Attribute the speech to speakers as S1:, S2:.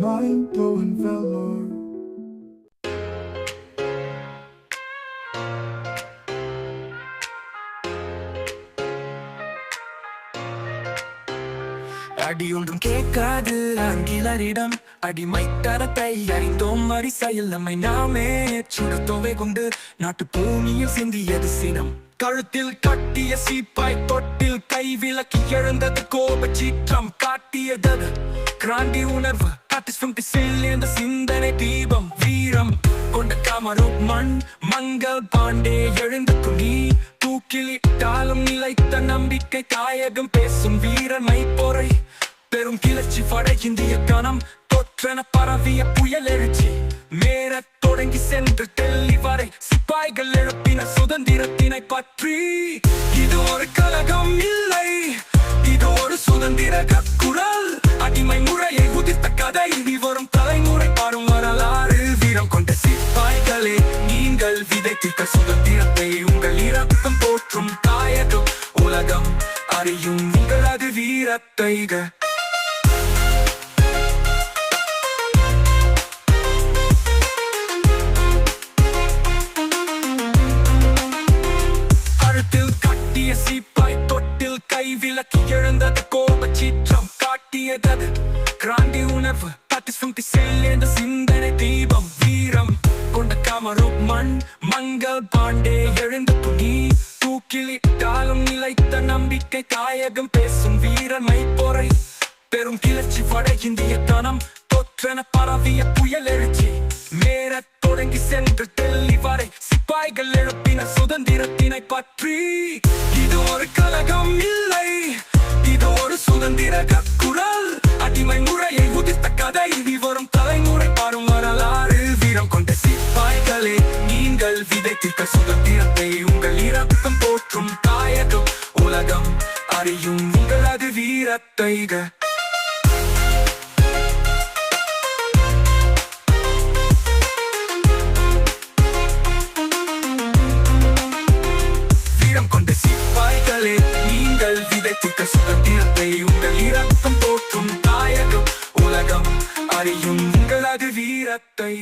S1: Mind-blowing valor.
S2: அடியொன்றும் கேட்காது ஆங்கிலரிடம் அடிமை தரத்தை அறிந்தோம் வரிசையில் நம்மை நாமே சுடத்தோவை கொண்டு நாட்டு பூமியில் சிந்தியது சினம் கழுத்தில் கட்டிய சீப்பாய் தொட்டில் கை விளக்கி எழுந்தது கோப சீற்றம் காட்டியது கிராந்தி உணர்வு இந்த சிந்தனை தீபம் வீரம் கொண்ட காமரூப் மண் மங்கள் பாண்டே எழுந்து துணி தூக்கிலிட்டாலும் நிலைத்த நம்பிக்கை தாயகம் பேசும் வீரமை பொறை பெரும் கிளர்ச்சி படை இந்திய கணம் தொற்றென பரவிய புயல் எழுச்சி மேறத் தொடங்கி சென்று டெல்லி வரை சிப்பாய்கள் எழுப்பின சுதந்திரத்தினை பற்றி இது ஒரு கலகம் இல்லை, இது ஒரு சுதந்திர குரல். அடிமை முறையை உதிர்த்த கதை இனி வரும் தலைமுறை பாடும் வரலாறு. வீரம் கொண்ட சிப்பாய்களே, நீங்கள் விதைத்திட்ட சுதந்திரத்தை உங்கள் இரத்தம் போற்றும் தாயகம் உலகம் அறியும் உங்களது வீரத்தை. சிப்பாய் தொட்டில் கை விளக்கி எழுந்தது கோப சீற்றம் காட்டியது கிராந்தி உணர்வு இந்த சிந்தனை தீபம் வீரம் கொண்ட காமரூப் மண் மங்கள் பாண்டே எழுந்த துணி தூக்கிலிட்டாலும் நிலைத்த நம்பிக்கை தாயகம் பேசும் வீரமை பொறை பெரும் கிளர்ச்சி படை இந்திய தனம் தொற்றென பரவிய புயல் எழுச்சி மேறத் தொடங்கி சென்று டெல்லி வரை சிப்பாய்கள் எழுப்பின சுதந்திரத்தினை பற்றி இது ஒரு கலகம் இல்லை, இது ஒரு சுதந்திர குரல். அடிமை முறையை உதிர்த்த கதை இனி வரும் தலைமுறை பாடும் வரலாறு. வீரம் கொண்ட சிப்பாய்களே, நீங்கள் விதைத்திட்ட சுதந்திரத்தை உங்கள் இரத்தம் போற்றும் தாயகம் உலகம் அறியும் உங்களது வீரத்தை. நீங்கள் விதைத்திட்ட சுதந்திரத்தை உங்கள் இரத்தம் போற்றும் தாயகம் உலகம் அறியும் உங்களது வீரத்தை.